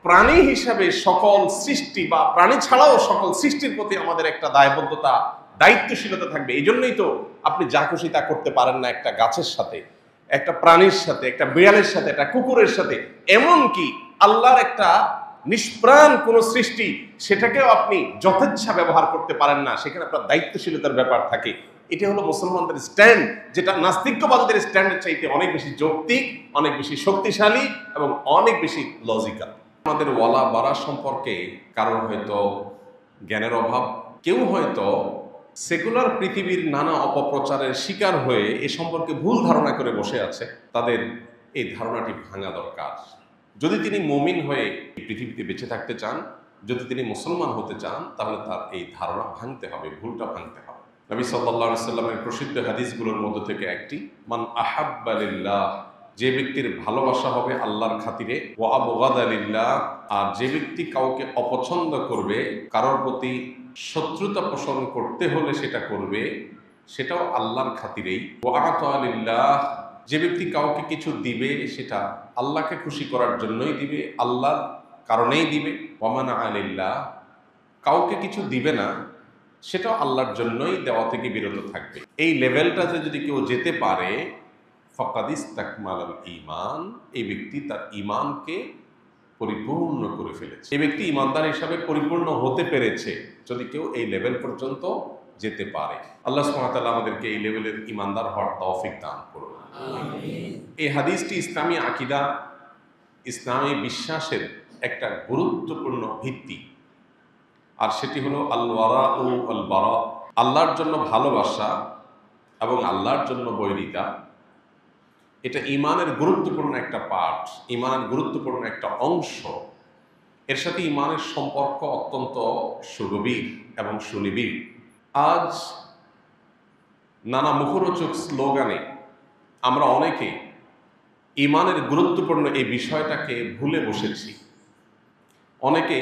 প্রাণী হিসাবে সকল সৃষ্টি বা প্রাণী ছাড়াও সকল সৃষ্টির প্রতি আমাদের একটা দায়বদ্ধতা, দায়িত্বশীলতা থাকবে। এই জন্যই তো আপনি যা খুশি তা করতে পারেন না একটা গাছের সাথে, একটা প্রাণীর সাথে, একটা বিড়ালের সাথে, একটা কুকুরের সাথে। এমনকি আল্লাহর একটা নিষ্প্রাণ কোন সৃষ্টি, সেটাকেও আপনি যথেচ্ছা ব্যবহার করতে পারেন না, সেখানে আপনার দায়িত্বশীলতার ব্যাপার থাকে। এটা হলো মুসলমানদের স্ট্যান্ড, যেটা নাস্তিক্যবাদীদের স্ট্যান্ডের চাইতে অনেক বেশি যৌক্তিক, অনেক বেশি শক্তিশালী এবং অনেক বেশি লজিক্যাল। আমাদের ওয়ালা বারা সম্পর্কে কারণ হয়তো জ্ঞানের অভাব, কেউ হয়তো সেকুলার পৃথিবীর নানা অপপ্রচারের শিকার হয়ে এ সম্পর্কে ভুল ধারণা করে বসে আছে। তাদের এই ধারণাটি ভাঙা দরকার। যদি তিনি মুমিন হয়ে এই পৃথিবীতে বেঁচে থাকতে চান, যদি তিনি মুসলমান হতে চান, তাহলে তার এই ধারণা ভাঙতে হবে, ভুলটা ভাঙতে হবে। নবী সাল্লাল্লাহু আলাইহি সাল্লামের প্রসিদ্ধ হাদিসগুলোর মধ্যে থেকে একটি, মান আহাব্বা লিল্লাহ, যে ব্যক্তির ভালোবাসা হবে আল্লাহর খাতিরে, ওয়া আবগাদা লিল্লাহ, আর যে ব্যক্তি কাউকে অপছন্দ করবে, কারোর প্রতি শত্রুতা পোষণ করতে হলে সেটা করবে, সেটাও আল্লাহর খাতিরেই। ওয়া আতা লিল্লাহ, যে ব্যক্তি কাউকে কিছু দিবে সেটা আল্লাহকে খুশি করার জন্যই দিবে, আল্লাহর কারণেই দিবে। ওয়া মানা আলিল্লাহ, কাউকে কিছু দিবে না, সেটাও আল্লাহর জন্যই দেওয়া থেকে বিরত থাকবে। এই লেভেলটাতে যদি কেউ যেতে পারে, ফাকাদ ইসতাকমালাল ঈমান, এই ব্যক্তি তার ঈমানকে পরিপূর্ণ করে ফেলেছে। এই ব্যক্তি ঈমানদার হিসাবে পরিপূর্ণ হতে পেরেছে যদি কেউ এই লেভেল পর্যন্ত যেতে পারে। আল্লাহ সুবহানাহু ওয়া তাআলা আমাদেরকে এই লেভেলের ঈমানদার হওয়ার তৌফিক দান করুন। আমিন। এই হাদিসটি ইসলামী আকীদা, ইসলামী বিশ্বাসের একটা গুরুত্বপূর্ণ ভিত্তি, আর সেটি হলো আল ওয়ারা ও আল বারা, আল্লাহর জন্য ভালোবাসা এবং আল্লাহর জন্য বৈরিতা। এটা ঈমানের গুরুত্বপূর্ণ একটা পার্ট, ঈমানের গুরুত্বপূর্ণ একটা অংশ। এর সাথে ঈমানের সম্পর্ক অত্যন্ত সুগভীর এবং সুনিবিড়। আজ নানা মুখরোচক স্লোগানে আমরা অনেকে ঈমানের গুরুত্বপূর্ণ এই বিষয়টাকে ভুলে বসেছি, অনেকে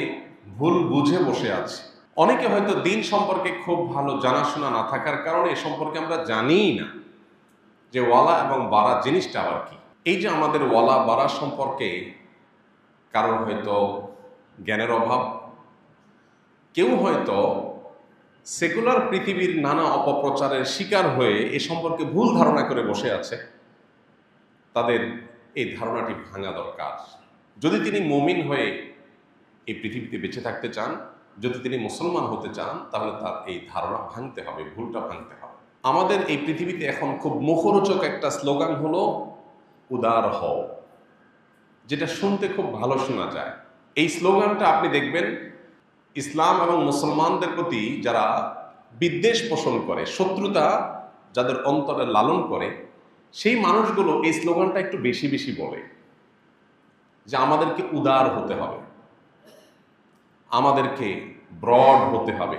ভুল বুঝে বসে আছে। অনেকে হয়তো দিন সম্পর্কে খুব ভালো জানাশোনা না থাকার কারণে এ সম্পর্কে আমরা জানিই না যে ওয়ালা এবং বারা জিনিসটা আবার কি। এই যে আমাদের ওয়ালা বারা সম্পর্কে কারণ হয়তো জ্ঞানের অভাব, কেউ হয়তো সেকুলার পৃথিবীর নানা অপপ্রচারের শিকার হয়ে এ সম্পর্কে ভুল ধারণা করে বসে আছে। তাদের এই ধারণাটি ভাঙা দরকার। যদি তিনি মুমিন হয়ে এই পৃথিবীতে বেঁচে থাকতে চান, যদি তিনি মুসলমান হতে চান, তাহলে তার এই ধারণা ভাঙতে হবে, ভুলটা ভাঙতে হবে। আমাদের এই পৃথিবীতে এখন খুব মুখরোচক একটা স্লোগান হলো উদার হও, যেটা শুনতে খুব ভালো শোনা যায়। এই স্লোগানটা আপনি দেখবেন ইসলাম এবং মুসলমানদের প্রতি যারা বিদ্বেষ পোষণ করে, শত্রুতা যাদের অন্তরে লালন করে, সেই মানুষগুলো এই স্লোগানটা একটু বেশি বেশি বলে যে আমাদেরকে উদার হতে হবে, আমাদেরকে ব্রড হতে হবে।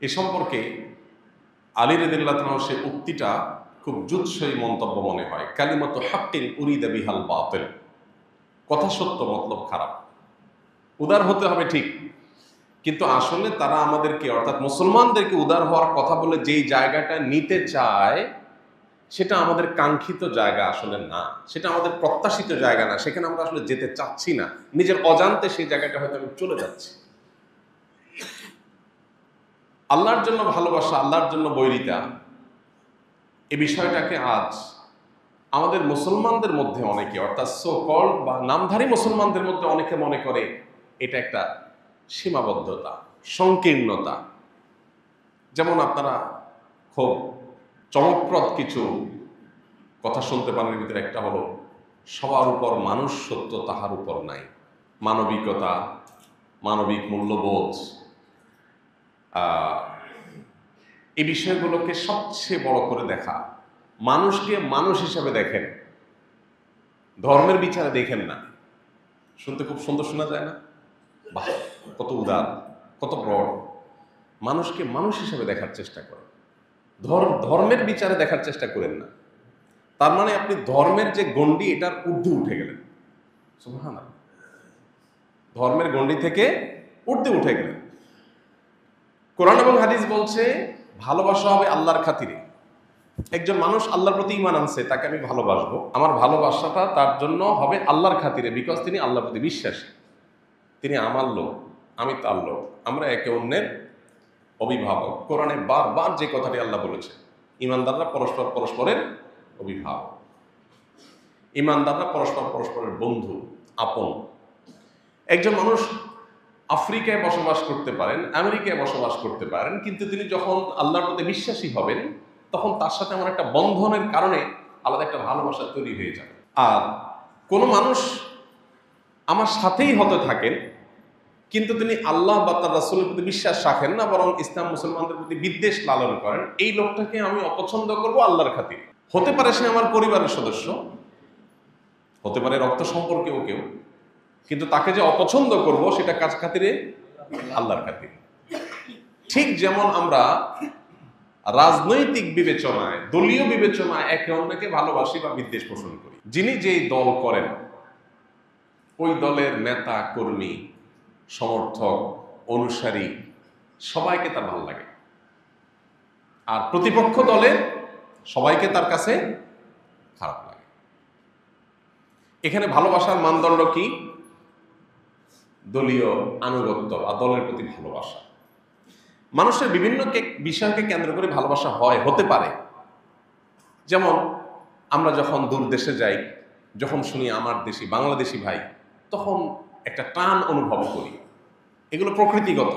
এ সম্পর্কে আলী রাদিয়াল্লাহু তাআলা সে উক্তিটা খুব জুৎসই মন্তব্য মনে হয়। কালিমাতু হাক্কিন উরিদা বিহাল বাতিল, কথা সত্য মতলব খারাপ। উদার হতে হবে ঠিক, কিন্তু আসলে তারা আমাদেরকে, অর্থাৎ মুসলমানদেরকে উদার হওয়ার কথা বলে যেই জায়গাটা নিতে চায়, সেটা আমাদের কাঙ্ক্ষিত জায়গা আসলে না, সেটা আমাদের প্রত্যাশিত জায়গা না, সেখানে আমরা আসলে যেতে চাচ্ছি না। নিজের অজান্তে সেই জায়গাটা হয়তো আমি চলে যাচ্ছি। আল্লাহর জন্য ভালোবাসা, আল্লাহর জন্য বৈরিতা, এই বিষয়টাকে আজ আমাদের মুসলমানদের মধ্যে অনেকে, অর্থাৎ সো কল্ড বা নামধারী মুসলমানদের মধ্যে অনেকে মনে করে এটা একটা সীমাবদ্ধতা, সংকীর্ণতা। যেমন আপনারা খুব চমকপ্রদ কিছু কথা শুনতে পারেন, ভিতরে একটা হলো সবার উপর মানুষ সত্য, তাহার উপর নাই। মানবিকতা, মানবিক মূল্যবোধ, এই বিষয়গুলোকে সবচেয়ে বড় করে দেখা। মানুষকে মানুষ হিসাবে দেখেন, ধর্মের বিচারে দেখেন না। শুনতে খুব সুন্দর শোনা যায় না? বাহ, কত উদার, কত ব্রড। মানুষকে মানুষ হিসাবে দেখার চেষ্টা করেন, ধর্মের বিচারে দেখার চেষ্টা করেন না। তার মানে আপনি ধর্মের যে গণ্ডি, এটার ঊর্ধ্বে উঠে গেলেন। সুবহানাল্লাহ, ধর্মের গণ্ডি থেকে ঊর্ধ্বে উঠে গেলেন। কোরআন এবং হাদিস বলছে ভালোবাসা হবে আল্লাহর খাতিরে। একজন মানুষ আল্লাহর প্রতি ঈমান আনছে, তাকে আমি ভালোবাসবো, আমার ভালোবাসাটা তার জন্য হবে আল্লাহর খাতিরে, বিকজ তিনি আল্লাহর প্রতি বিশ্বাসী, তিনি আমার লোক, আমি তার লোক, আমরা একে অন্যের অভিভাবক। কোরআনে বারবার যে কথাটি আল্লাহ বলেছে, ঈমানদাররা পরস্পর পরস্পরের অভিভাবক, ঈমানদাররা পরস্পর পরস্পরের বন্ধু, আপন। একজন মানুষ আফ্রিকায় বসবাস করতে পারেন, আমেরিকায় বসবাস করতে পারেন, কিন্তু তিনি যখন আল্লাহর প্রতি বিশ্বাসী হবেন, তখন তার সাথে আমার একটা বন্ধনের কারণে আলাদা একটা ভালোবাসা তৈরি হয়ে যাবে। আর কোনো মানুষ আমার সাথেই হতে থাকেন, কিন্তু তিনি আল্লাহ বা তার রাসূলের প্রতি বিশ্বাস রাখেন না, বরং ইসলাম মুসলমানদের প্রতি বিদ্বেষ লালন করেন, এই লোকটাকে আমি অপছন্দ করব আল্লাহর খাতিরে। হতে পারে সে আমার পরিবারের সদস্য, হতে পারে রক্ত সম্পর্কেও কেউ, কিন্তু তাকে যে অপছন্দ করব সেটা কাজ খাতিরে, আল্লাহর খাতিরে। ঠিক যেমন আমরা রাজনৈতিক বিবেচনায়, দলীয় বিবেচনায় একে অন্যকে ভালোবাসি বা বিদ্বেষ পোষণ করি। যিনি যেই দল করেন, ওই দলের নেতা কর্মী, সমর্থক, অনুসারী সবাইকে তার ভালো লাগে, আর প্রতিপক্ষ দলের সবাইকে তার কাছে খারাপ লাগে। এখানে ভালোবাসার মানদণ্ড কি? দলীয় আনুগত্য বা দলের প্রতি ভালোবাসা। মানুষের বিভিন্ন বিষয়কে কেন্দ্র করে ভালোবাসা হতে পারে। যেমন আমরা যখন দূর দেশে যাই, যখন শুনি আমার দেশি বাংলাদেশি ভাই, তখন একটা টান অনুভব করি, এগুলো প্রকৃতিগত।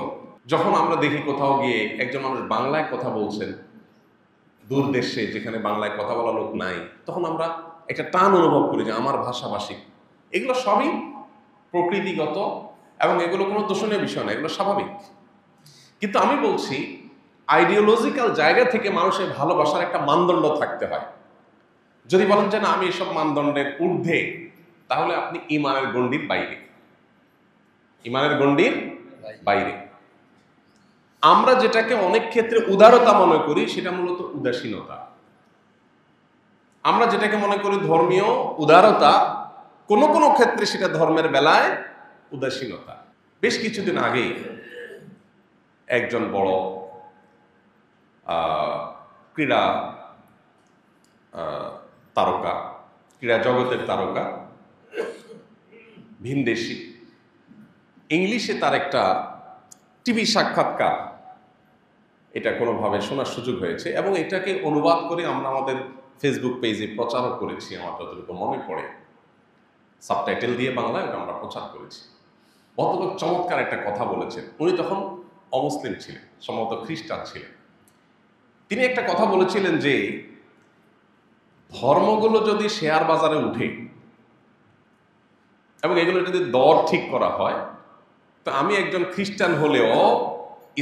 যখন আমরা দেখি কোথাও গিয়ে একজন মানুষ বাংলায় কথা বলছেন, দূর দেশে যেখানে বাংলায় কথা বলা লোক নাই, তখন আমরা একটা টান অনুভব করি যে আমার ভাষাভাষী। এগুলো সবই প্রকৃতিগত এবং এগুলো কোনো দোষণীয় বিষয় না, এগুলো স্বাভাবিক। কিন্তু আমি বলছি, আইডিওলজিক্যাল জায়গা থেকে মানুষের ভালোবাসার একটা মানদণ্ড থাকতে হয়। যদি বলেন যে না আমি এসব মানদণ্ডের ঊর্ধ্বে, তাহলে আপনি ঈমানের গণ্ডির বাইরে, ঈমানের গণ্ডির বাইরে। আমরা যেটাকে অনেক ক্ষেত্রে উদারতা মনে করি, সেটা মূলত উদাসীনতা। আমরা যেটাকে মনে করি ধর্মীয় উদারতা, কোনো কোনো ক্ষেত্রে সেটা ধর্মের বেলায় উদাসীনতা। বেশ কিছুদিন আগেই একজন বড় ক্রীড়া তারকা, ক্রীড়া জগতের তারকা, ভিনদেশী, ইংলিশে তার একটা টিভি সাক্ষাৎকার, এটা কোনোভাবে শোনার সুযোগ হয়েছে এবং এটাকে অনুবাদ করে আমরা আমাদের ফেসবুক পেজে প্রচারও করেছি। আমার যতটুকু মনে পড়ে, সাবটাইটেল দিয়ে বাংলায় ওটা আমরা প্রচার করেছি। ভদ্রলোক চমৎকার একটা কথা বলেছেন। উনি তখন অমুসলিম ছিলেন, সম্ভবত খ্রিস্টান ছিলেন। তিনি একটা কথা বলেছিলেন যে ধর্মগুলো যদি শেয়ার বাজারে উঠে এবং এগুলো যদি দর ঠিক করা হয়, তো আমি একজন খ্রিস্টান হলেও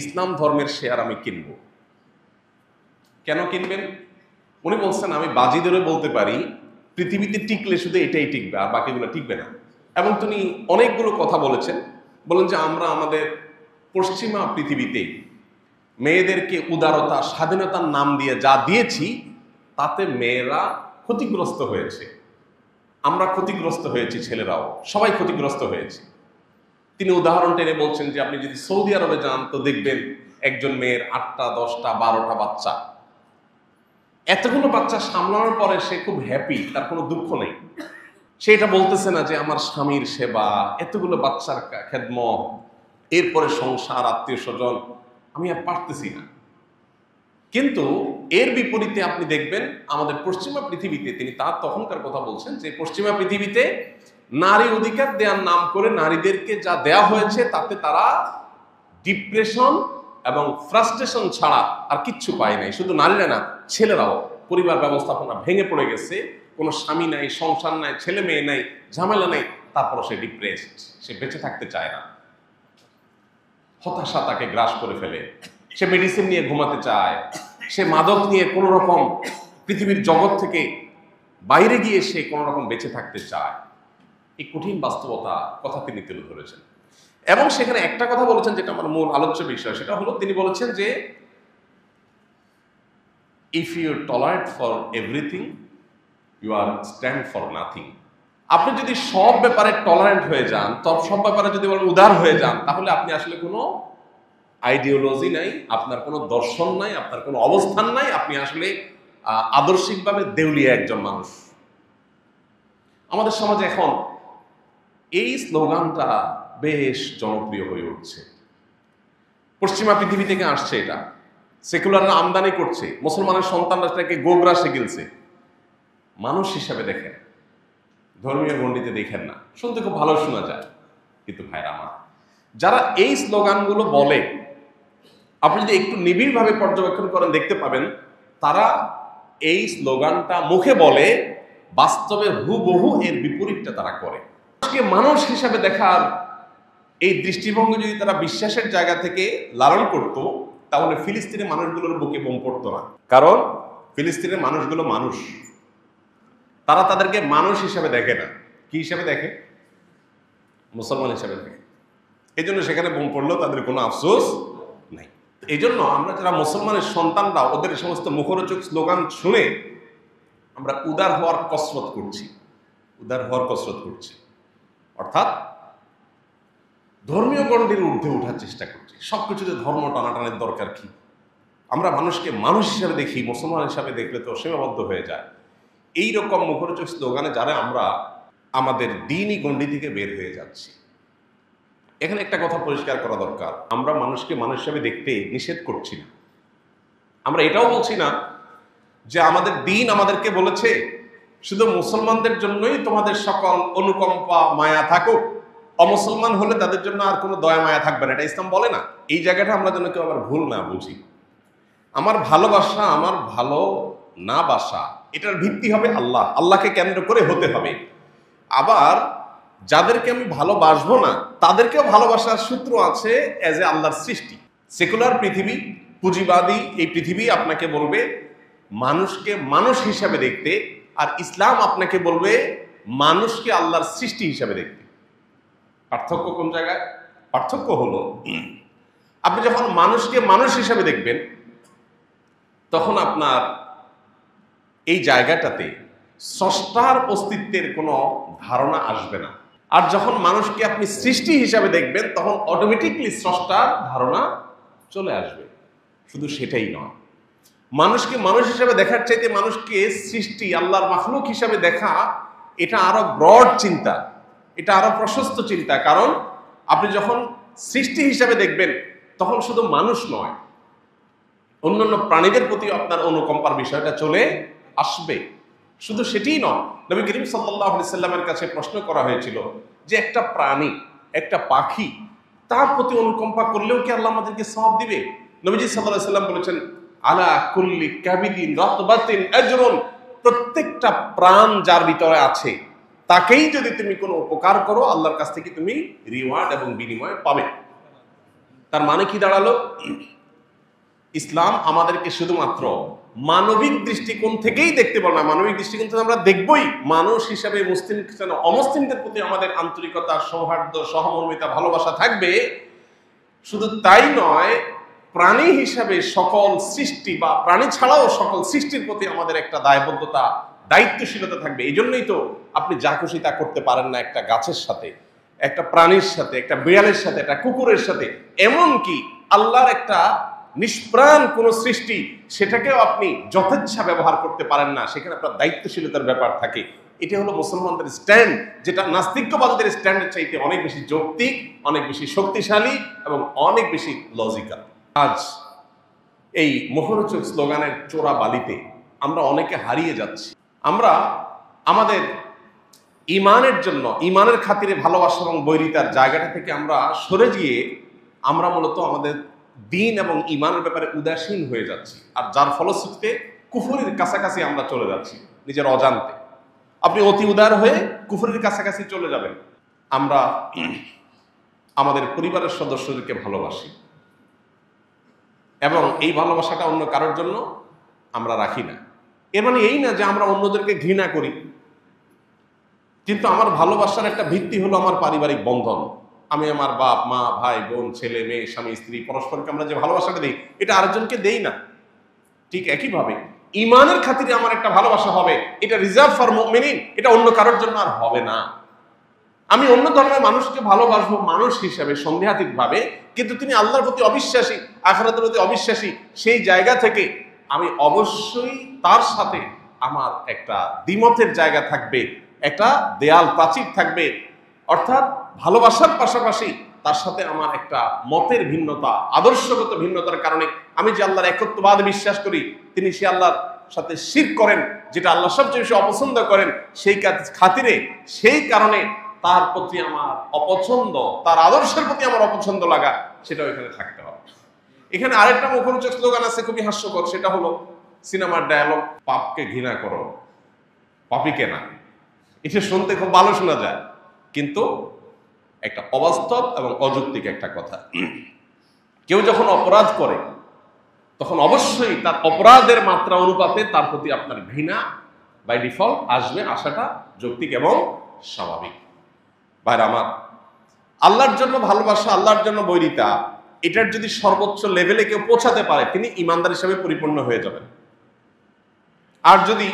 ইসলাম ধর্মের শেয়ার আমি কিনব। কেন কিনবেন? উনি বলছেন আমি বাজি ধরে বলতে পারি পৃথিবীতে টিকলে শুধু এটাই টিকবে, আর বাকিগুলো টিকবে না। এবং তিনি অনেকগুলো কথা বলেছেন, বলেন যে আমরা আমাদের পশ্চিমা পৃথিবীতে মেয়েদেরকে উদারতা, স্বাধীনতার নাম দিয়ে যা দিয়েছি, তাতে মেয়েরা ক্ষতিগ্রস্ত হয়েছে, আমরা ক্ষতিগ্রস্ত হয়েছি, ছেলেরাও সবাই ক্ষতিগ্রস্ত হয়েছে। তিনি উদাহরণ টেনে বলছেন যে আপনি যদি সৌদি আরবে যান, তো দেখবেন একজন মেয়ের 8টা 10টা 12টা বাচ্চা। এতগুলো বাচ্চা সামলানোর পরে সে খুব হ্যাপি, তার কোনো দুঃখ নেই। সে এটা বলতেছে না যে আমার স্বামীর সেবা, এতগুলো বাচ্চার খেদমত, এরপরে সংসার, আত্মীয় স্বজন, আমি আর পারতেছি না। কিন্তু এর বিপরীতে আপনি দেখবেন আমাদের পশ্চিমা পৃথিবীতে, তিনি তার তখনকার কথা বলছেন যে পশ্চিমা পৃথিবীতে নারী অধিকার দেওয়ার নাম করে নারীদেরকে যা দেয়া হয়েছে, তাতে তারা ডিপ্রেশন এবং ফ্রাস্ট্রেশন ছাড়া আর কিচ্ছু পায় নাই। শুধু নারীরা না, ছেলেরাও পরিবার ব্যবস্থাপনা ভেঙে পড়ে গেছে, কোনো স্বামী নাই, সংসার নাই, ছেলে মেয়ে নাই, ঝামেলা নেই, তারপরও সে ডিপ্রেসড, সে বেঁচে থাকতে চায় না, হতাশা তাকে গ্রাস করে ফেলে, সে মেডিসিন নিয়ে ঘুমাতে চায়, সে মাদক নিয়ে কোনো রকম পৃথিবীর জগৎ থেকে বাইরে গিয়ে সে কোনো রকম বেঁচে থাকতে চায়। এই কঠিন বাস্তবতা কথা তিনি তুলে ধরেছেন এবং সেখানে একটা কথা বলেছেন যেটা আমার মূল আলোচ্য বিষয়, সেটা হলো তিনি বলেছেন যে if you tolerate for everything you are stand for nothing. আপনি যদি সব ব্যাপারে টলারেন্ট হয়ে যান, সব ব্যাপারে যদি বলেন উদার হয়ে যান, তাহলে আপনি আসলে কোনো আইডিওলজি নাই, আপনার কোনো দর্শন নাই, আপনার কোনো অবস্থান নাই, আপনি আসলে আদর্শিকভাবে দেউলিয়া একজন মানুষ। আমাদের সমাজে এখন এই স্লোগানটা বেশ জনপ্রিয় হয়ে উঠছে। পশ্চিমা পৃথিবী থেকে আসছে এটা, সেকুলাররা আমদানি করছে, মুসলমানের সন্তানরা সেটাকে গোগ্রাসে গিলছে। মানুষ হিসাবে দেখেন, ধর্মীয় গণ্ডিতে দেখেন না। শুনতে খুব ভালো শোনা যায়, কিন্তু ভাইরা আমার, যারা এই স্লোগানগুলো বলে, আপনি যদি একটু নিবিড়ভাবে পর্যবেক্ষণ করেন দেখতে পাবেন তারা এই স্লোগানটা মুখে বলে, বাস্তবে হুবহু এর বিপরীতটা তারা করে। মানুষ হিসাবে দেখার এই দৃষ্টিভঙ্গি যদি তারা বিশ্বাসের জায়গা থেকে লালন করত, তাহলে ফিলিস্তিনের মানুষগুলোর বুকে বোম পড়তো না। কারণ ফিলিস্তিনের মানুষগুলো মানুষ, তারা তাদেরকে মানুষ হিসাবে দেখে না। কি হিসাবে দেখে? মুসলমান হিসাবে দেখে। এই জন্য সেখানে বোম পড়লেও তাদের কোনো আফসোস নাই। এই জন্য আমরা যারা মুসলমানের সন্তানরা, ওদের সমস্ত মুখরোচক স্লোগান শুনে আমরা উদার হওয়ার কসরত করছি, অর্থাৎ ধর্মীয় গণ্ডির ঊর্ধ্বে ওঠার চেষ্টা করছি। সবকিছুতে ধর্ম টানাটানের দরকার কি? আমরা মানুষকে মানুষ হিসাবে দেখি, মুসলমান হিসাবে দেখলে তো সীমাবদ্ধ হয়ে যায়। এইরকম মুখরোচক স্লোগানে যারা আমরা আমাদের দিনই গণ্ডি থেকে বের হয়ে যাচ্ছি। এখানে একটা কথা পরিষ্কার করা দরকার, আমরা মানুষকে মানুষ হিসাবে দেখতে নিষেধ করছি না। আমরা এটাও বলছি না যে আমাদের দিন আমাদেরকে বলেছে শুধু মুসলমানদের জন্যই তোমাদের সকল অনুকম্পা মায়া থাকুক, অমুসলমান হলে তাদের জন্য আর কোনো দয়া মায়া থাকবে না, এটা ইসলাম বলে না। এই জায়গাটা আমরা যেন কেউ আবার ভুল না বুঝি। আমার ভালোবাসা, আমার ভালো না বাসা, এটার ভিত্তি হবে আল্লাহ, আল্লাহকে কেন্দ্র করে হতে হবে। আবার যাদেরকে আমি ভালোবাসবো না তাদেরকেও ভালোবাসার সূত্র আছে অ্যাজ এ আল্লাহর সৃষ্টি। সেকুলার পৃথিবী, পুঁজিবাদী এই পৃথিবী আপনাকে বলবে মানুষকে মানুষ হিসাবে দেখতে, আর ইসলাম আপনাকে বলবে মানুষকে আল্লাহর সৃষ্টি হিসাবে দেখতে। পার্থক্য কোন জায়গায়? পার্থক্য হলো, আপনি যখন মানুষকে মানুষ হিসাবে দেখবেন তখন আপনার এই জায়গাটাতে স্রষ্টার অস্তিত্বের কোনো ধারণা আসবে না। আর যখন মানুষকে আপনি সৃষ্টি হিসাবে দেখবেন তখন অটোমেটিকলি স্রষ্টার ধারণা চলে আসবে। শুধু সেটাই নয়, মানুষকে মানুষ হিসাবে দেখার চাইতে মানুষকে সৃষ্টি, আল্লাহর মাখলুক হিসাবে দেখা, এটা আরো ব্রড চিন্তা, এটা আরো প্রশস্ত চিন্তা। কারণ আপনি যখন সৃষ্টি হিসাবে দেখবেন তখন শুধু মানুষ নয়, অন্যান্য প্রাণীদের প্রতি আপনার অনুকম্পার বিষয়টা চলে আসবে। শুধু সেটিই নয়, নবী করিম সাল্লাল্লাহু আলাইহি সাল্লামের কাছে প্রশ্ন করা হয়েছিল যে একটা প্রাণী, একটা পাখি, তার প্রতি অনুকম্পা করলেও কি আল্লাহ আমাদেরকে সওয়াব দিবে? নবীজি সাল্লাল্লাহু আলাইহি সাল্লাম বলেছেন, আলা কুল্লি কাবিদিন রাতবাতিন আজরুন, প্রত্যেকটা প্রাণ যার ভিতরে আছে তাকেই যদি তুমি কোনো উপকার করো আল্লাহর কাছ থেকে তুমি রিওয়ার্ড এবং বিনিময় পাবে। তার মানে কি দাঁড়ালো? ইসলাম আমাদেরকে শুধুমাত্র মানবিক দৃষ্টিকোণ থেকেই দেখতে বলে না, মানবিক দৃষ্টিকোণ থেকে আমরা দেখবই মানুষ হিসাবে মুসলিম অমুসলিমদের প্রতি আমাদের আন্তরিকতা, সৌহার্দ্য, সহমর্মিতা, ভালোবাসা থাকবে। শুধু তাই নয়, প্রাণী হিসাবে সকল সৃষ্টি বা প্রাণী ছাড়াও সকল সৃষ্টির প্রতি আমাদের একটা দায়বদ্ধতা, দায়িত্বশীলতা থাকবে। এই জন্যই তো আপনি যা খুশি তা করতে পারেন না একটা গাছের সাথে, একটা প্রাণীর সাথে, একটা বিড়ালের সাথে, একটা কুকুরের সাথে। এমনকি আল্লাহর একটা নিষ্প্রাণ কোন সৃষ্টি, সেটাকেও আপনি যথেচ্ছা ব্যবহার করতে পারেন না, সেখানে আপনার দায়িত্বশীলতার ব্যাপার থাকে। এটা হলো মুসলমানদের স্ট্যান্ড, যেটা নাস্তিকবাদীদের স্ট্যান্ডের চাইতে অনেক বেশি যৌক্তিক, অনেক বেশি শক্তিশালী এবং অনেক বেশি লজিক্যাল। আজ এই মুখরোচক স্লোগানের চোরা বালিতে আমরা অনেকে হারিয়ে যাচ্ছি। আমরা আমাদের ইমানের জন্য, ইমানের খাতিরে ভালোবাসা এবং বৈরিতার জায়গাটা থেকে আমরা সরে গিয়ে আমরা মূলত আমাদের দিন এবং ইমানের ব্যাপারে উদাসীন হয়ে যাচ্ছি। আর যার ফলশ্রুতিতে কুফরির কাছাকাছি আমরা চলে যাচ্ছি নিজের অজান্তে। আপনি অতি উদার হয়ে কুফরির কাছাকাছি চলে যাবেন। আমরা আমাদের পরিবারের সদস্যদেরকে ভালোবাসি এবং এই ভালোবাসাটা অন্য কারোর জন্য আমরা রাখি না। এর মানে এই না যে আমরা অন্যদেরকে ঘৃণা করি, কিন্তু আমার ভালোবাসার একটা ভিত্তি হলো আমার পারিবারিক বন্ধন। আমি আমার বাপ মা, ভাই বোন, ছেলে মেয়ে, স্বামী স্ত্রী, পরস্পরকে আমরা যে ভালোবাসাটা দিই, এটা আরেকজনকে দেই না। ঠিক একইভাবে ইমানের খাতিরে আমার একটা ভালোবাসা হবে, এটা রিজার্ভ ফর মুমিনিন, এটা অন্য কারোর জন্য আর হবে না। আমি অন্য ধর্মের মানুষকে ভালোবাসবো মানুষ হিসাবে, সন্দেহাতীত ভাবে, কিন্তু তিনি আল্লাহর প্রতি অবিশ্বাসী, আখিরাতের প্রতি অবিশ্বাসী, সেই জায়গা থেকে আমি অবশ্যই তার সাথে আমার একটা দ্বিমতের জায়গা থাকবে, একটা দেয়াল প্রাচীর থাকবে। অর্থাৎ ভালোবাসার পাশাপাশি তার সাথে আমার একটা মতের ভিন্নতা, আদর্শগত ভিন্নতার কারণে আমি যে আল্লাহর একত্ববাদ বিশ্বাস করি, তিনি সে আল্লাহর সাথে শিরক করেন, যেটা আল্লাহ সবচেয়ে বেশি অপছন্দ করেন, সেই খাতিরে, সেই কারণে তার প্রতি আমার অপছন্দ, তার আদর্শের প্রতি আমার অপছন্দ লাগা, সেটাও এখানে থাকতে হবে। এখানে আরেকটা মুখরোচক স্লোগান আছে, খুবই হাস্যকর। সেটা হলো সিনেমার ডায়ালগ, পাপকে ঘৃণা করো, পাপীকে না। এটা শুনতে খুব ভালো শোনা যায়, কিন্তু একটা অবাস্তব এবং অযৌক্তিক একটা কথা। কেউ যখন অপরাধ করে তখন অবশ্যই তার অপরাধের মাত্রা অনুপাতে তার প্রতি আপনার ঘৃণা বাই ডিফল্ট আসবে, আসাটা যৌক্তিক এবং স্বাভাবিক। ভাইরা আমার, আল্লাহর জন্য ভালোবাসা, আল্লাহর জন্য বৈরিতা, এটার যদি সর্বোচ্চ লেভেলে কেউ পৌঁছাতে পারে, তিনি ইমানদার হিসেবে পরিপূর্ণ হয়ে যাবেন। আর যদি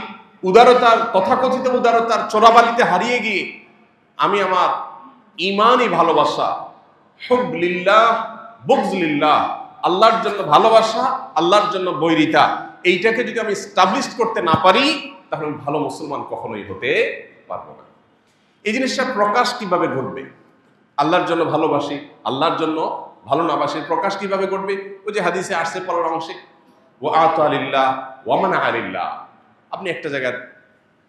উদারতার, তথাকথিত উদারতার চোরাবালিতে হারিয়ে গিয়ে আমি আমার ইমানই ভালোবাসা, হুব লিল্লাহ বুগজ লিল্লাহ, আল্লাহর জন্য ভালোবাসা, আল্লাহর জন্য বৈরিতা, এইটাকে যদি আমি এস্টাবলিশ করতে না পারি, তাহলে আমি ভালো মুসলমান কখনোই হতে পারবো না। এই জিনিসটা প্রকাশ কিভাবে ঘটবে? আল্লাহর জন্য ভালোবাসি, আল্লাহর জন্য ভালো না বাসি, প্রকাশ কিভাবে ঘটবে? ওই যে হাদিসে আসছে পরের অংশে, ও আতালিল্লাহ ওয়া মানা আলিল্লাহ। আপনি একটা জায়গায়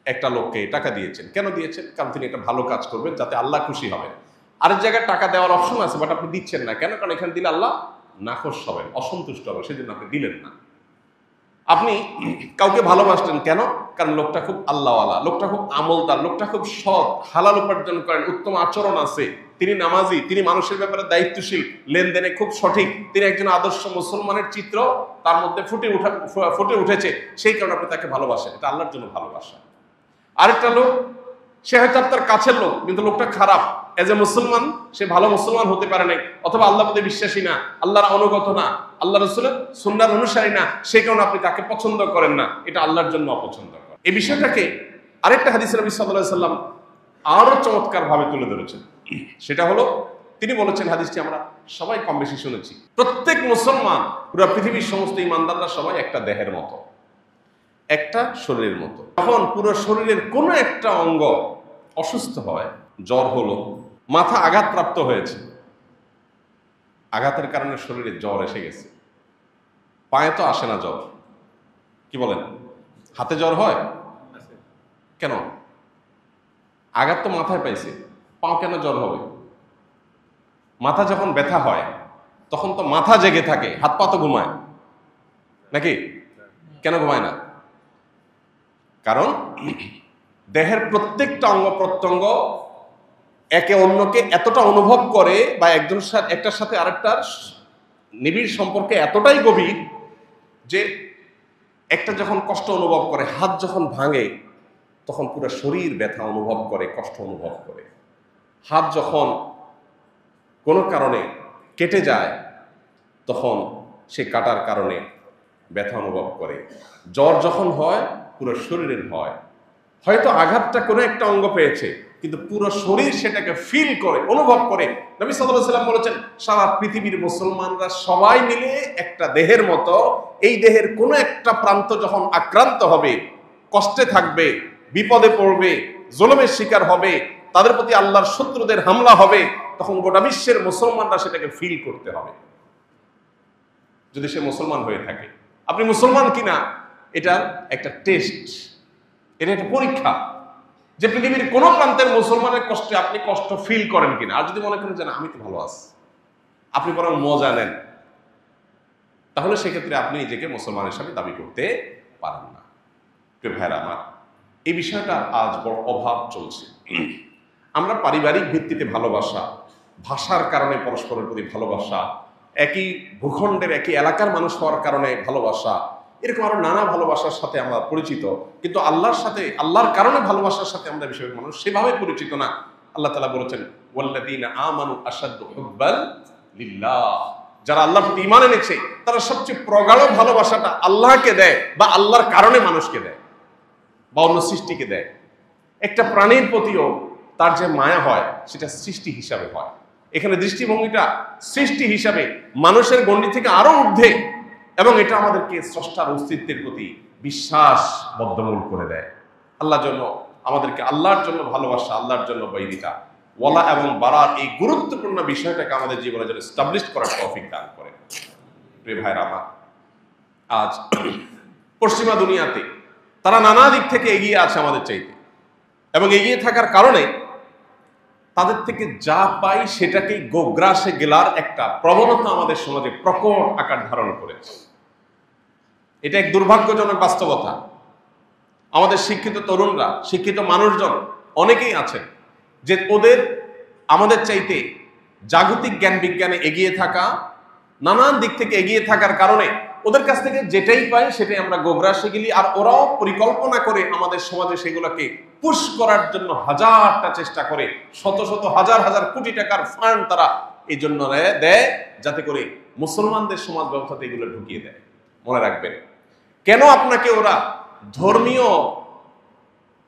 একটা লোককে টাকা দিয়েছেন, কেন দিয়েছেন? কারণ তিনি একটা ভালো কাজ করবেন, যাতে আল্লাহ খুশি হবেন। আরেক জায়গায় টাকা দেওয়ার অপশন আছে, বাট আপনি দিচ্ছেন না কেন? কারণ এখানে দিলে আল্লাহ নাখোশ হবেন, অসন্তুষ্ট হবেন, সেজন্য আপনি দিলেন না। আপনি কাউকে ভালোবাসতেন কেন? কারণ লোকটা খুব আল্লাহওয়ালা, লোকটা খুব আমলদার, লোকটা খুব সৎ, হালাল উপার্জন করেন, উত্তম আচরণ আছে, তিনি নামাজি, তিনি মানুষের ব্যাপারে দায়িত্বশীল, লেনদেনে খুব সঠিক, তিনি একজন আদর্শ মুসলমানের চিত্র তার মধ্যে ফুটে উঠেছে, সেই কারণে আপনি তাকে ভালোবাসেন। এটা আল্লাহর জন্য ভালোবাসা। আরেকটা লোক, সে হয়তো আপনার কাছের লোক, কিন্তু লোকটা খারাপ, এজ এ মুসলমান সে ভালো মুসলমান হতে পারে নাই, অথবা আল্লাহ প্রতি বিশ্বাসী না, আল্লাহর অনুগত না, আল্লাহ রসুলের সুন্নাহর অনুসারী না, সেই কারণে আপনি তাকে পছন্দ করেন না। এটা আল্লাহর জন্য অপছন্দ করেন। এই বিষয়টাকে আরেকটা হাদিসে নবী সাল্লাল্লাহু আলাইহি সাল্লাম আরো চমৎকার ভাবে তুলে ধরেছেন। সেটা হলো, তিনি বলেছেন, হাদিসটি আমরা সবাই কম বেশি শুনেছি, প্রত্যেক মুসলমান, পুরো পৃথিবীর সমস্ত ইমানদাররা সবাই একটা দেহের মতো, একটা শরীরের মতো। যখন পুরো শরীরের কোনো একটা অঙ্গ অসুস্থ হয়, জ্বর হলো, মাথা আঘাতপ্রাপ্ত হয়েছে, আঘাতের কারণে শরীরে জ্বর এসে গেছে, পায়ে তো আসে না জ্বর, কি বলেন? হাতে জ্বর হয় কেন? আঘাত তো মাথায় পাইছে, পাও কেন জ্বর হবে? মাথা যখন ব্যথা হয় তখন তো মাথা জেগে থাকে, হাত পা তো ঘুমায় নাকি? কেন ঘুমায় না? কারণ দেহের প্রত্যেকটা অঙ্গ প্রত্যঙ্গ একে অন্যকে এতটা অনুভব করে, বা একটার সাথে আরেকটার নিবিড় সম্পর্কে এতটাই গভীর, যে একটা যখন কষ্ট অনুভব করে, হাত যখন ভাঙে, তখন পুরো শরীর ব্যথা অনুভব করে, কষ্ট অনুভব করে। হাত যখন কোনো কারণে কেটে যায়, তখন সে কাটার কারণে ব্যথা অনুভব করে। জ্বর যখন হয়, পুরো শরীরের হয়। হয়তো আঘাতটা কোনো একটা অঙ্গ পেয়েছে, কিন্তু পুরো শরীর সেটাকে ফিল করে, অনুভব করে। নবী সাল্লাল্লাহু আলাইহি ওয়াসাল্লাম বলেছেন, সারা পৃথিবীর মুসলমানরা সবাই মিলে একটা দেহের মতো, এই দেহের কোনো একটা প্রান্ত যখন আক্রান্ত হবে, কষ্টে থাকবে, বিপদে পড়বে, জুলুমের শিকার হবে, তাদের প্রতি আল্লাহর শত্রুদের হামলা হবে, তখন গোটা বিশ্বের মুসলমানরা সেটাকে ফিল করতে হবে, যদি সে মুসলমান হয়ে থাকে। আপনি মুসলমান কিনা, এটা একটা টেস্ট, এটা একটা পরীক্ষা, যে পৃথিবীর কোন প্রান্তের মুসলমানের কষ্টে আপনি কষ্ট ফিল করেন কিনা। আর যদি মনে করেন যে না, আমি তো ভালো আছি, আপনি বরং মজা নেন, তাহলে সেক্ষেত্রে আপনি নিজেকে মুসলমান হিসাবে দাবি করতে পারেন না। প্রিয় ভাইরা আমার, এই বিষয়টা আজ বড় অভাব চলছে। আমরা পারিবারিক ভিত্তিতে ভালোবাসা, ভাষার কারণে পরস্পরের প্রতি ভালোবাসা, একই ভূখণ্ডের একই এলাকার মানুষ হওয়ার কারণে ভালোবাসা, এরকম আরো নানা ভালোবাসার সাথে আমরা পরিচিত, কিন্তু আল্লাহর সাথে, আল্লাহর কারণে ভালোবাসার সাথে আমরা বেশিরভাগ মানুষ সেভাবে পরিচিত না। আল্লাহ তাআলা বলেছেন, ওয়াল্লাযীনা আমানু আশাদ্দু হুব্বান লিল্লাহ, যারা আল্লাহর প্রতি ঈমান এনেছে তারা সবচেয়ে প্রগাঢ় ভালোবাসাটা আল্লাহকে দেয়, বা আল্লাহর কারণে মানুষকে দেয়, বা অন্য সৃষ্টিকে দেয়। একটা প্রাণীর প্রতিও তার যে মায়া হয়, সেটা সৃষ্টি হিসাবে হয়। এখানে দৃষ্টিভঙ্গিটা সৃষ্টি হিসাবে, মানুষের গণ্ডি থেকে আরো ঊর্ধ্বে, এবং এটা আমাদেরকে স্রষ্টার অস্তিত্বের প্রতি বিশ্বাস বদ্ধমূল করে দেয়। আল্লাহর জন্য আমাদেরকে আল্লাহর জন্য ভালোবাসা, আল্লাহর জন্য বৈরিতা, ওয়ালা এবং বারার এই গুরুত্বপূর্ণ বিষয়টাকে আমাদের জীবনে যেন এস্টাবলিশ করার তৌফিক দান করে। প্রিয় ভাইরা আমার, আজ পশ্চিমা দুনিয়াতে তারা নানা দিক থেকে এগিয়ে আছে আমাদের চাইতে, এবং এগিয়ে থাকার কারণে তাদের থেকে যা পাই সেটাকেই গোগ্রাসে গেলার একটা প্রবণতা আমাদের সমাজে প্রকট আকার ধারণ করেছে। এটা এক দুর্ভাগ্যজনক বাস্তবতা। আমাদের শিক্ষিত তরুণরা, শিক্ষিত মানুষজন অনেকেই আছেন যে ওদের আমাদের চাইতে জাগতিক জ্ঞান বিজ্ঞানে এগিয়ে থাকা, নানান দিক থেকে এগিয়ে থাকার কারণে ওদের কাছ থেকে যেটাই পাই সেটাই আমরা গোগ্রাসে গেলি, আর ওরাও পরিকল্পনা করে আমাদের সমাজে সেগুলোকে পুশ করার জন্য হাজারটা চেষ্টা করে, শত শত হাজার হাজার কোটি টাকার ফান্ড তারা এই জন্য দেয় যাতে করে মুসলমানদের সমাজ ব্যবস্থাতে এগুলো ঢুকিয়ে দেয়। মনে রাখবেন, কেন আপনাকে ওরা ধর্মীয়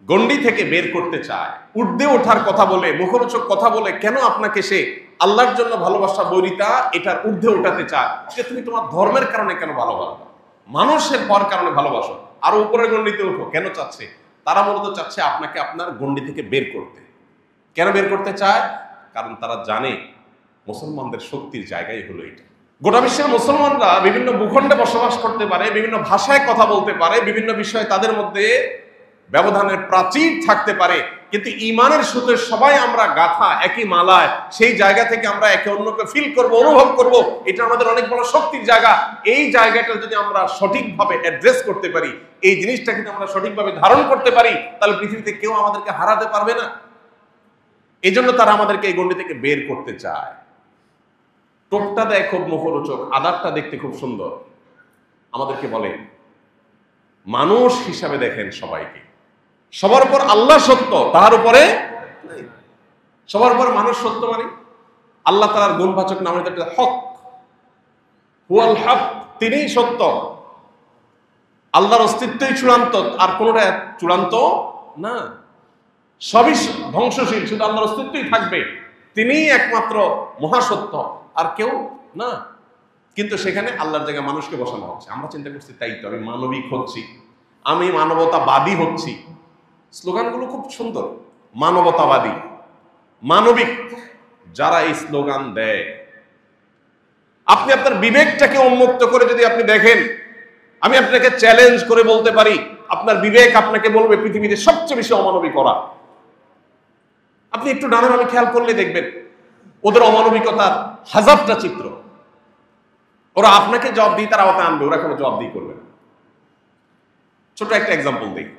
গণ্ডি থেকে বের করতে চায়, ঊর্ধ্বে ওঠার কথা বলে, মুখরোচক কথা বলে কেন আপনাকে সে আল্লাহর জন্য ভালোবাসা, বৈরিতা এটার ঊর্ধ্বে ওঠাতে চায় যে তুমি তোমার ধর্মের কারণে কেন ভালোবাসো, মানুষের পর কারণে ভালোবাসো, আরো উপরের গণ্ডিতে ওঠো, কেন চাচ্ছে? তারা মূলত চাচ্ছে আপনাকে আপনার গণ্ডি থেকে বের করতে। কেন বের করতে চায়? কারণ তারা জানে মুসলমানদের শক্তির জায়গায় হলো এটা। গোটা বিশ্বের মুসলমানরা বিভিন্ন ভূখণ্ডে বসবাস করতে পারে, বিভিন্ন ভাষায় কথা বলতে পারে, বিভিন্ন বিষয়ে তাদের মধ্যে ব্যবধানের প্রাচীর থাকতে পারে, কিন্তু ইমানের সুতে সবাই আমরা গাথা একই মালায়, সেই জায়গা থেকে আমরা একে অন্যকে ফিল করব, অনুভব করব, এটা আমাদের অনেক বড় শক্তির জায়গা। এই জায়গাটা যদি আমরা সঠিকভাবে অ্যাড্রেস করতে পারি, এই জিনিসটাকে যদি আমরা সঠিকভাবে ধারণ করতে পারি, তাহলে পৃথিবীতে কেউ আমাদেরকে হারাতে পারবে না। এই জন্য তারা আমাদেরকে এই গণ্ডি থেকে বের করতে চায়। টোপটা দেয় খুব মুখরোচক, আদারটা দেখতে খুব সুন্দর, আমাদেরকে বলে মানুষ হিসাবে দেখেন সবাইকে, সবার উপর আল্লাহ সত্য, তাহার উপরে সবার উপর মানুষ সত্য। মানে আল্লাহ তাআলার গুণবাচক নাম হক, হুয়াল হক, তিনিই সত্য, আল্লাহর অস্তিত্বই চূড়ান্ত, আর কোনটা চূড়ান্ত না, সবই ধ্বংসশীল, শুধু আল্লাহর অস্তিত্বই থাকবে, তিনিই একমাত্র মহাসত্য, আর কেউ না। কিন্তু সেখানে আল্লাহর জায়গায় মানুষকে বসানো হচ্ছে। আমরা চিন্তা করছি তাই তো, আমি মানবিক হচ্ছি, আমি মানবতাবাদী হচ্ছি। স্লোগানগুলো খুব সুন্দর, মানবতাবাদী, মানবিক। যারা এই স্লোগান দেয়, আপনি আপনার বিবেকটাকে উন্মুক্ত করে যদি আপনি দেখেন, আমি আপনাকে চ্যালেঞ্জ করে বলতে পারি, আপনার বিবেক আপনাকে বলবে পৃথিবীতে সবচেয়ে বেশি অমানবিক ওরা। আপনি একটু ডানে বামে খেয়াল করলে দেখবেন ওদের অমানবিকতার হাজারটা চিত্র। ওরা আপনাকে জবাব দিয়ে তার আওতায় আনবে, ওরা কোনো জবাব দিয়ে করবে না। ছোট একটা এক্সাম্পল দিই।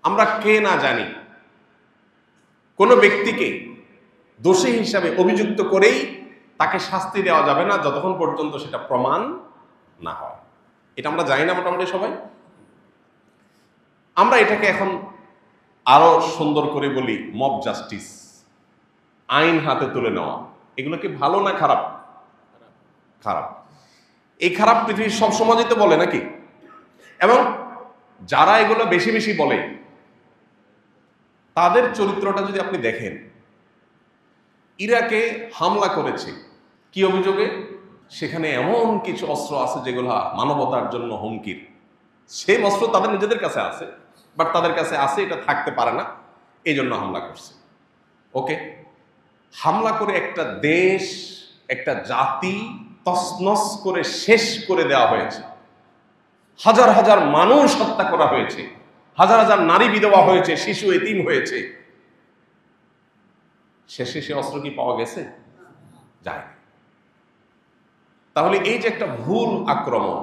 আমরা কে না জানি কোন ব্যক্তিকে দোষী হিসাবে অভিযুক্ত করেই তাকে শাস্তি দেওয়া যাবে না যতক্ষণ পর্যন্ত সেটা প্রমাণ না হয়। এটা আমরা জানি না মোটামুটি সবাই। আমরা এটাকে এখন আরো সুন্দর করে বলি মব জাস্টিস, আইন হাতে তুলে নেওয়া। এগুলো কি ভালো না খারাপ? খারাপ। এই খারাপ পৃথিবীর সব সমাজই তো বলে নাকি? এবং যারা এগুলো বেশি বেশি বলে তাদের চরিত্রটা যদি আপনি দেখেন, ইরাকে হামলা করেছে কি অভিযোগে? সেখানে এমন কিছু অস্ত্র আছে যেগুলো মানবতার জন্য হুমকির। সেই অস্ত্র তাদের নিজেদের কাছে আছে, বাট তাদের কাছে আছে, এটা থাকতে পারে না, এই জন্য হামলা করছে। ওকে, হামলা করে একটা দেশ, একটা জাতি তছনছ করে শেষ করে দেওয়া হয়েছে, হাজার হাজার মানুষ হত্যা করা হয়েছে, হাজার হাজার নারী বিধবা হয়েছে, শিশু এতিম হয়েছে। শেষে সে অস্ত্র কি পাওয়া গেছে? যায়। তাহলে এই যে একটা ভুল আক্রমণ,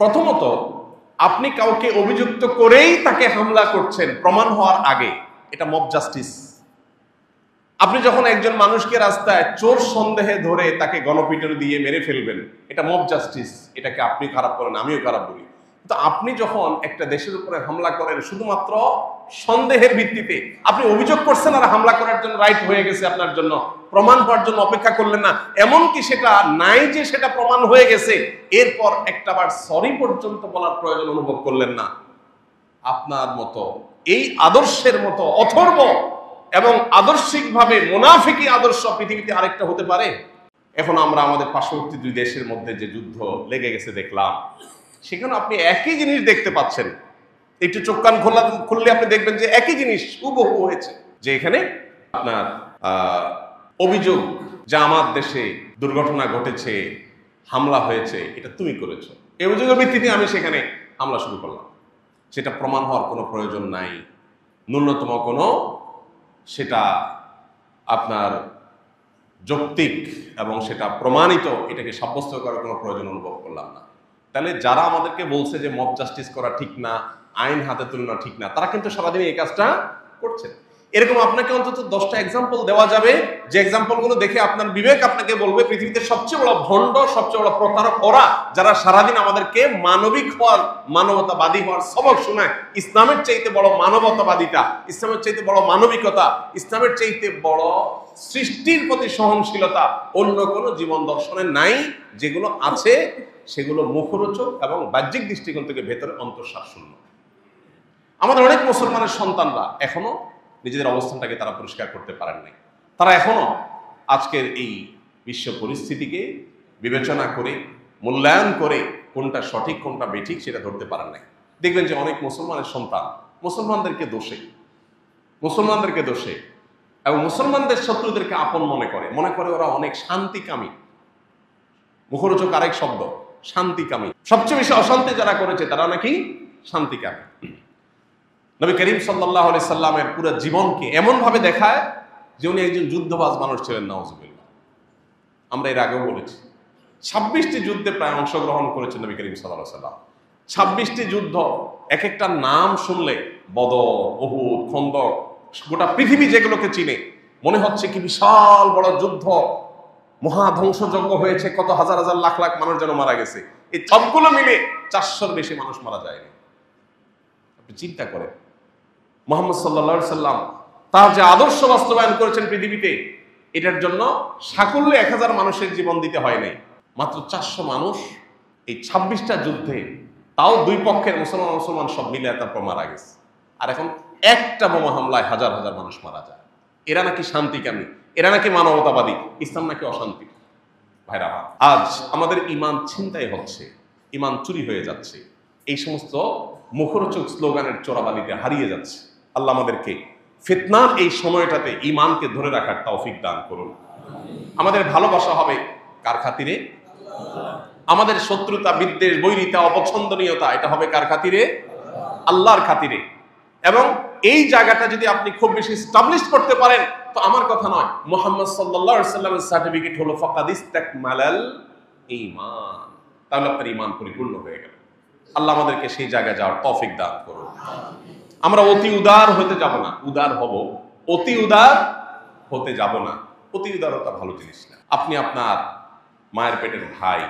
প্রথমত আপনি কাউকে অভিযুক্ত করেই তাকে হামলা করছেন প্রমাণ হওয়ার আগে, এটা মব জাস্টিস। আপনি যখন একজন মানুষকে রাস্তায় চোর সন্দেহে ধরে তাকে গণপিটুনি দিয়ে মেরে ফেলবেন, এটা মব জাস্টিস। এটাকে আপনি খারাপ করেন, আমিও খারাপ বলি। তো আপনি যখন একটা দেশের উপরে হামলা করেন শুধুমাত্র সন্দেহের ভিত্তিতে, আপনি অভিযোগ করছেন আর হামলা করার জন্য রাইট হয়ে গেছে আপনার জন্য, প্রমাণ হওয়ার জন্য অপেক্ষা করলেন না, এমনকি সেটা নাই যে সেটা প্রমাণ হয়ে গেছে এরপর একটাবার সরি পর্যন্ত বলার প্রয়োজন অনুভব করলেন না। আপনার মতো এই আদর্শের মতো অথর্ব এবং আদর্শিকভাবে মুনাফিকি আদর্শ পৃথিবীতে আরেকটা হতে পারে? এখন আমরা আমাদের পার্শ্ববর্তী দুই দেশের মধ্যে যে যুদ্ধ লেগে গেছে দেখলাম, সেখানে আপনি একই জিনিস দেখতে পাচ্ছেন। একটু চোখ কান খুললে আপনি দেখবেন যে একই জিনিস হুবহু হয়েছে। যে এখানে আপনার অভিযোগ যে আমার দেশে দুর্ঘটনা ঘটেছে, হামলা হয়েছে, এটা তুমি করেছো, এই অভিযোগের ভিত্তিতে আমি সেখানে হামলা শুরু করলাম। সেটা প্রমাণ হওয়ার কোনো প্রয়োজন নাই, ন্যূনতম কোনো সেটা আপনার যৌক্তিক এবং সেটা প্রমাণিত এটাকে সাব্যস্ত করার কোনো প্রয়োজন অনুভব করলাম না। তাহলে যারা আমাদেরকে বলছে যে মব জাস্টিস করা ঠিক না, আইন হাতে তুলনা ঠিক না, তারা কিন্তু সারাদিন এই কাজটা করছে। এরকম আপনাকে অন্তত 10টা এক্সাম্পল দেওয়া যাবে, যে এক্সাম্পলগুলো দেখে আপনার বিবেক আপনাকে বলবে পৃথিবীতে সবচেয়ে বড় ভণ্ড, সবচেয়ে বড় প্রতারক ওরা, যারা সারাদিন আমাদেরকে মানবিক হওয়ার, মানবতাবাদী হওয়ার সবক শোনায়। ইসলামের চাইতে বড় মানবতাবাদিতা, ইসলামের চাইতে বড় মানবিকতা, ইসলামের চাইতে বড় সৃষ্টির প্রতি সহনশীলতা অন্য কোনো জীবন দর্শনের নাই। যেগুলো আছে সেগুলো মুখরোচক এবং বাহ্যিক দৃষ্টিকোণ থেকে ভেতরে অন্তঃসার শূন্য। আমাদের অনেক মুসলমানের সন্তানরা এখনো নিজেদের অবস্থানটাকে তারা পরিষ্কার করতে পারেন নাই। তারা এখনো আজকের এই বিশ্ব পরিস্থিতিকে বিবেচনা করে, মূল্যায়ন করে কোনটা সঠিক কোনটা বেঠিক সেটা ধরতে পারেন নাই। দেখবেন যে অনেক মুসলমানের সন্তান মুসলমানদেরকে দোষে এবং মুসলমানদের শত্রুদেরকে আপন মনে করে ওরা অনেক শান্তিকামী। মুখরোচক আরেক শব্দ, শান্তিকামী। সবচেয়ে বেশি অশান্তি যারা করেছে তারা নাকি শান্তিকামী। নবী করিম সাল্লাল্লাহু আলাইহি সাল্লামের পুরো জীবনকে এমন ভাবে দেখায় যে উনি একজন যুদ্ধবাজ মানুষ ছিলেন, নাউজুবিল্লাহ। আমরা এর আগেও বলেছি 26টি যুদ্ধে প্রায় অংশগ্রহণ করেছেন নবী করিম সাল্লাল্লাহু আলাইহি সাল্লাম। 26টি যুদ্ধ, এক একটা নাম শুনলে, বদর, উহুদ, খন্দক, গোটা পৃথিবী যেগুলোকে চিনে মনে হচ্ছে কি বিশাল বড় যুদ্ধ, মহাধ্বংসযজ্ঞ হয়েছে, কত হাজার হাজার লাখ লাখ মানুষ যেন মারা গেছে। এই সবগুলো মিলে 400-র বেশি মানুষ মারা যায়নি। আপনি চিন্তা করেন, মুহাম্মদ সাল্লাল্লাহু আলাইহি সাল্লাম তার যে আদর্শ বাস্তবায়ন করেছেন পৃথিবীতে, এটার জন্য সাকুল্যে 1000 মানুষের জীবন দিতে হয় নাই, মাত্র 400 মানুষ এই 26টা যুদ্ধে, তাও দুই পক্ষের মুসলমান সব মিলে তারপর মারা গেছে। আর এখন একটা বোমা হামলায় হাজার হাজার মানুষ মারা যায়। এরা নাকি শান্তিকামী, এরা নাকি মানবতাবাদী, ইসলাম নাকি অশান্তি। ভাইরা, আজ আমাদের ঈমান ছিনতাই হচ্ছে, ঈমান চুরি হয়ে যাচ্ছে, এই সমস্ত মুখরোচক স্লোগানের চোরাবালিতে হারিয়ে যাচ্ছে। আল্লাহ আমাদেরকে ফিতনার এই সময়টাতে ঈমানকে ধরে রাখার তৌফিক দান করুন। আমাদের ভালোবাসা হবে কার খাতিরে? আমাদের শত্রুতা, বিদ্বেষ, বৈরিতা, অপছন্দনীয়তা, এটা হবে কার খাতিরে? আল্লাহর খাতিরে। এবং এই জায়গাটা যদি আপনি খুব বেশি এস্টাবলিশ করতে পারেন, তো আমার কথা নয়, মুহাম্মদ সাল্লাল্লাহু আলাইহি সাল্লামের সার্টিফিকেট হলো ফাকাদ ইসতাকমালাল ঈমান, তাহলে আপনার ঈমান পরিপূর্ণ হয়ে গেল। আল্লাহ আমাদেরকে সেই জায়গায় যাওয়ার তৌফিক দান করুন। আমরা অতি উদার হতে যাব না, উদার হব, অতি উদার হতে যাব না। অতি উদারতা ভালো জিনিস না। আপনি আপনার মায়ের পেটের ভাই,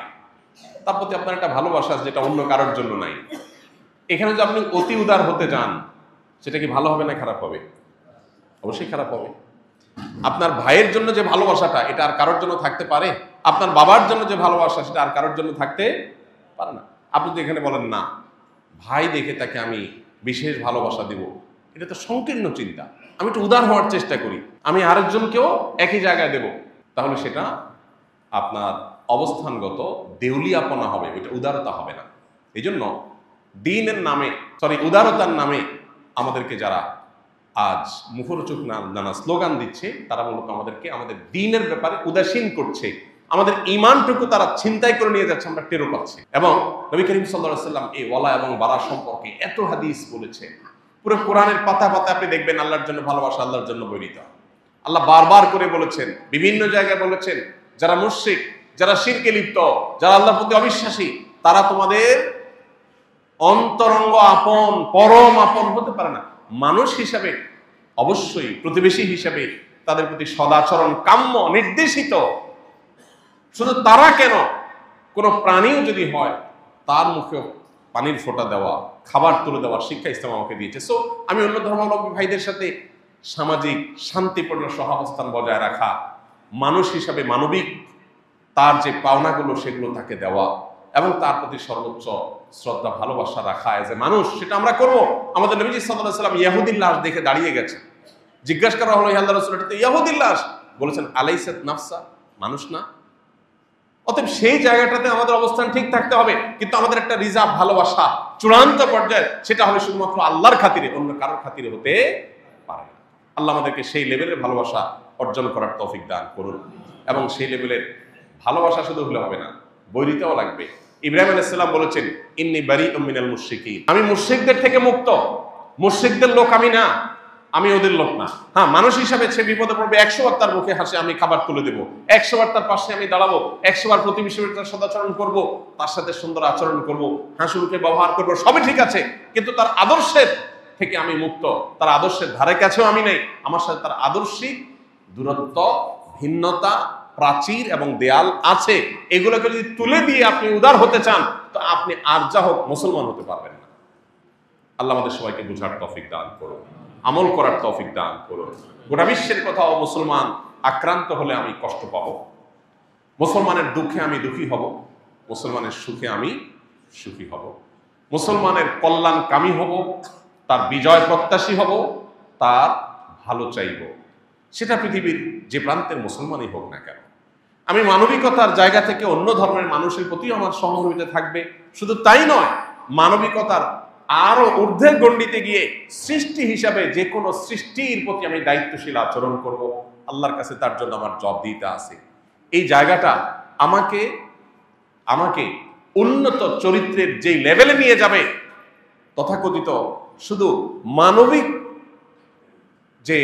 তার প্রতি আপনার একটা ভালোবাসা যেটা অন্য কারোর জন্য নাই। এখানে যদি আপনি অতি উদার হতে যান, সেটা কি ভালো হবে না খারাপ হবে? অবশ্যই খারাপ হবে। আপনার ভাইয়ের জন্য যে ভালোবাসাটা, এটা আর কারোর জন্য থাকতে পারে? আপনার বাবার জন্য যে ভালোবাসা, সেটা আর কারোর জন্য থাকতে পারে না। আপনি যদি এখানে বলেন না, ভাই দেখে তাকে আমি বিশেষ ভালোবাসা দিব, এটা তো সংকীর্ণ চিন্তা। আমি একটু উদার হওয়ার চেষ্টা করি, আমি আরেকজনকেও একই জায়গায় দেব, তাহলে সেটা আপনার অবস্থানগত দেউলিয়াপনা হবে, এটা উদারতা হবে না। এই জন্য দ্বীনের নামে, উদারতার নামে আমাদেরকে যারা আজ মুখরোচক নানা স্লোগান দিচ্ছে, তারা মূলত আমাদেরকে আমাদের দ্বীনের ব্যাপারে উদাসীন করছে। আমাদের ঈমানটুকু তারা ছিনতাই করে নিয়ে যাচ্ছে, আমরা টেরও পাচ্ছি। এবং নবী করিম সাল্লাল্লাহু আলাইহি সাল্লাম এই ওয়ালা এবং বারা সম্পর্কে এত হাদিস বলেছে। পুরো কোরআনের পাতা পাতা আপনি দেখবেন আল্লাহর জন্য ভালোবাসা, আল্লাহর জন্য বৈরিতা। আল্লাহ বারবার করে বলেছেন, বিভিন্ন জায়গায় বলেছেন, যারা মুশরিক, যারা শিরকে লিপ্ত, যারা আল্লাহর প্রতি অবিশ্বাসী, তারা তোমাদের অন্তরঙ্গ আপন, পরম আপন হতে পারে না। মানুষ হিসাবে অবশ্যই, প্রতিবেশী হিসাবে তাদের প্রতি সদাচরণ কাম্য, নির্দেশিত। শুধু তারা কেন, কোনো প্রাণীও যদি হয় তার মুখে পানির ফোঁটা দেওয়া, খাবার তুলে দেওয়ার শিক্ষা ইসলাম আমাকে দিয়েছে। সো আমি অন্য ধর্মাবলম্বী ভাইদের সাথে সামাজিক শান্তিপূর্ণ সহাবস্থান বজায় রাখা, মানুষ হিসাবে মানবিক তার যে পাওনাগুলো সেগুলো তাকে দেওয়া এবং তার প্রতি সর্বোচ্চ শ্রদ্ধা ভালোবাসা রাখা এজ এ মানুষ, সেটা আমরা করবো। আমাদের নবীজি সাল্লাল্লাহু আলাইহি সাল্লাম ইহুদীর লাশ দেখে দাঁড়িয়ে গেছে, জিজ্ঞাসা করা হলো, ইয়া আল্লাহর রাসূল, এটা তো ইহুদীর লাশ। বলেছেন, আলাইসাত নাফসা, মানুষ না? অতএব সেই জায়গাটাতে আমাদের অবস্থান ঠিক থাকতে হবে, কিন্তু আমাদের একটা রিজার্ভ ভালোবাসা চূড়ান্ত পর্যায়ে, সেটা হবে শুধুমাত্র আল্লাহর খাতিরে, অন্য কারোর খাতিরে হতে পারে না। আল্লাহ আমাদেরকে সেই লেভেলের ভালোবাসা অর্জন করার তৌফিক দান করুন, এবং সেই লেভেলের ভালোবাসা শুধু হলে হবে না, বৈরিতাও লাগবে। ইব্রাহিম আলাইহিস সালাম বলেছেন, ইন্নী বারিউম মিনাল মুশরিকিন, আমি মুশরিকদের থেকে মুক্ত। মুশরিকদের লোক আমি না, আমি ওদের লোক না। হ্যাঁ, মানুষ হিসাবে সে বিপদে পড়বে, 100 বার তার মুখে হাসি আমি খাবার তুলে দেবো, 100 বার তার পাশে আমি দাঁড়াবো, 100 বার প্রতিবেশীর তার সদাচরণ করবো, তার সাথে সুন্দর আচরণ করবো, হাসিমুখে ব্যবহার করবো, সবই ঠিক আছে, কিন্তু তার আদর্শের থেকে আমি মুক্ত, তার আদর্শের ধারে কাছেও আমি নেই। আমার সাথে তার আদর্শিক দূরত্ব, ভিন্নতা, প্রাচীর এবং দেয়াল আছে। এগুলোকে যদি তুলে দিয়ে আপনি উদার হতে চান, তো আপনি আর যা হোক মুসলমান হতে পারবেন না। আল্লাহ আমাদের সবাইকে বুঝার তৌফিক দান করুন, আমল করার তৌফিক দান করুন। গোটা বিশ্বের কোথাও মুসলমান আক্রান্ত হলে আমি কষ্ট পাবো, মুসলমানের দুঃখে আমি দুঃখী হব, মুসলমানের সুখে আমি সুখী হব, মুসলমানের কল্যাণকামী হব, তার বিজয় প্রত্যাশী হব, তার ভালো চাইব, সেটা পৃথিবীর যে প্রান্তের মুসলমানই হোক না কেন। আমি মানবিকতার জায়গা থেকে অন্য ধর্মের মানুষের প্রতি আমার সহমর্মিতা থাকবে। শুধু তাই নয়, মানবিকতার আরো ঊর্ধ্বের গণ্ডিতে গিয়ে সৃষ্টি হিসাবে যে কোনো সৃষ্টির প্রতি আমি দায়িত্বশীল আচরণ করব। আল্লাহর কাছে তার জন্য আমার জবাবদিহিতা আছে। এই জায়গাটা আমাকে আমাকে উন্নত চরিত্রের যেই লেভেলে নিয়ে যাবে, তথাকথিত শুধু মানবিক যে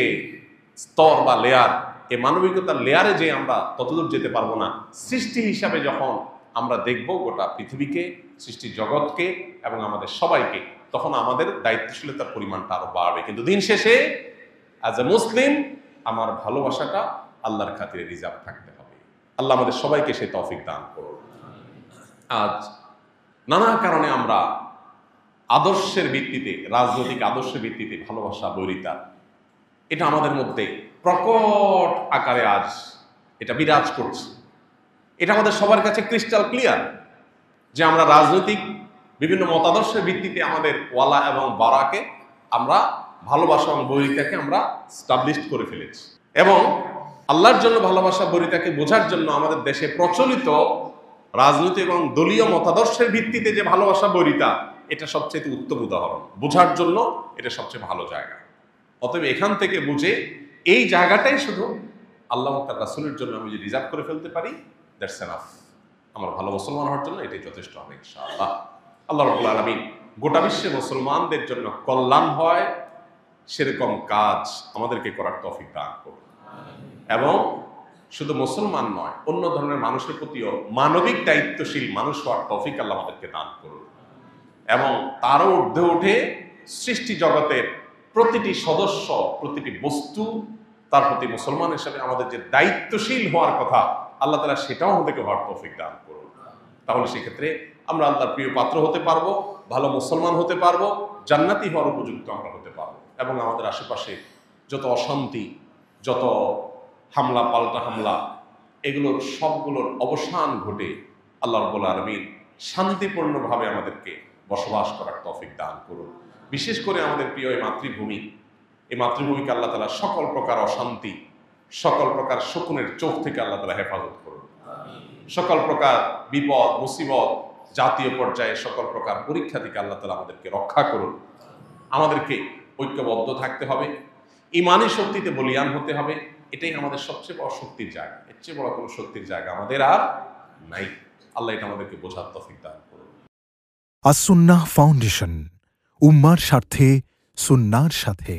স্তর বা লেয়ার, এই মানবিকতার লেয়ারে যে আমরা ততদূর যেতে পারবো না। সৃষ্টি হিসাবে যখন আমরা দেখব গোটা পৃথিবীকে, সৃষ্টি জগৎকে এবং আমাদের সবাইকে, তখন আমাদের দায়িত্বশীলতার পরিমাণটা আরো বাড়বে। কিন্তু দিন শেষে অ্যাজ এ মুসলিম আমার ভালোবাসাটা আল্লাহর খাতিরে রিজার্ভ থাকতে হবে। আল্লাহ আমাদের সবাইকে সেই তৌফিক দান করুন। আজ নানা কারণে আমরা আদর্শের ভিত্তিতে, রাজনৈতিক আদর্শের ভিত্তিতে ভালোবাসা, বৈরিতা, এটা আমাদের মধ্যে প্রকট আকারে আজ এটা বিরাজ করছে। এটা আমাদের সবার কাছে ক্রিস্টাল ক্লিয়ার যে আমরা রাজনৈতিক বিভিন্ন মতাদর্শের ভিত্তিতে আমাদের ওয়ালা এবং বারাকে আমরা ভালোবাসা এবং বৈরিতাকে আমরা স্টাবলিশড করে ফেলেছি। এবং আল্লাহর জন্য ভালোবাসা, বৈরিতাকে বোঝার জন্য আমাদের দেশে প্রচলিত রাজনৈতিক এবং দলীয় মতাদর্শের ভিত্তিতে যে ভালোবাসা, বৈরিতা, এটা সবচেয়ে উত্তম উদাহরণ। বোঝার জন্য এটা সবচেয়ে ভালো জায়গা। অতএব এখান থেকে বুঝে এই জায়গাটাই শুধু আল্লাহ তার রাসূলের জন্য আমি যদি রিজার্ভ করে ফেলতে পারি, দ্যাটস এনাফ। আমার ভালো মুসলমান হওয়ার জন্য এটাই যথেষ্ট হবে ইনশাআল্লাহ। আল্লাহ রাব্বুল আলামিন গোটা বিশ্বে মুসলমানদের জন্য কল্যাণ হয় সেরকম কাজ আমাদেরকে করার তৌফিক দান করুন, এবং শুধু মুসলমান নয়, অন্য ধরনের মানুষের প্রতিও মানবিক দায়িত্বশীল মানুষ হওয়ার তৌফিক আল্লাহ আমাদেরকে দান করুন, এবং তারও ঊর্ধ্বে উঠে সৃষ্টি জগতের প্রতিটি সদস্য, প্রতিটি বস্তু, তার প্রতি মুসলমান হিসেবে আমাদের যে দায়িত্বশীল হওয়ার কথা, আল্লাহ তাআলা সেটাও আমাদেরকে হওয়ার তৌফিক দান করুন। তাহলে সেক্ষেত্রে আমরা আল্লাহর প্রিয় পাত্র হতে পারবো, ভালো মুসলমান হতে পারবো, জান্নাতি হওয়ার উপযুক্ত আমরা হতে পারবো, এবং আমাদের আশেপাশে যত অশান্তি, যত হামলা পাল্টা হামলা, এগুলোর সবগুলোর অবসান ঘটে আল্লাহ রাব্বুল আলামিন শান্তিপূর্ণভাবে আমাদেরকে বসবাস করার তৌফিক দান করুন। বিশেষ করে আমাদের প্রিয় এই মাতৃভূমি, এই মাতৃভূমিকে আল্লাহ তাআলা সকল প্রকার অশান্তি, সকল প্রকার শকুনের চোখ থেকে আল্লাহ তাআলা হেফাজত করুন। সকল প্রকার বিপদ মুসিবত, জাতীয় পর্যায়ে সকল প্রকার পরীক্ষা থেকে আল্লাহ তাআলা আমাদেরকে রক্ষা করুন। আমাদেরকে ঐক্যবদ্ধ থাকতে হবে, ঈমানি শক্তিতে বলীয়ান হতে হবে। এটাই আমাদের সবচেয়ে বড় শক্তির জায়গা। এর চেয়ে বড় কোনো শক্তির জায়গা আমাদের আর নাই। আল্লাহ এটা আমাদেরকে বোঝার তৌফিক দান করুন। আস-সুন্নাহ ফাউন্ডেশন, উম্মার স্বার্থে, সুন্নাহর সাথে।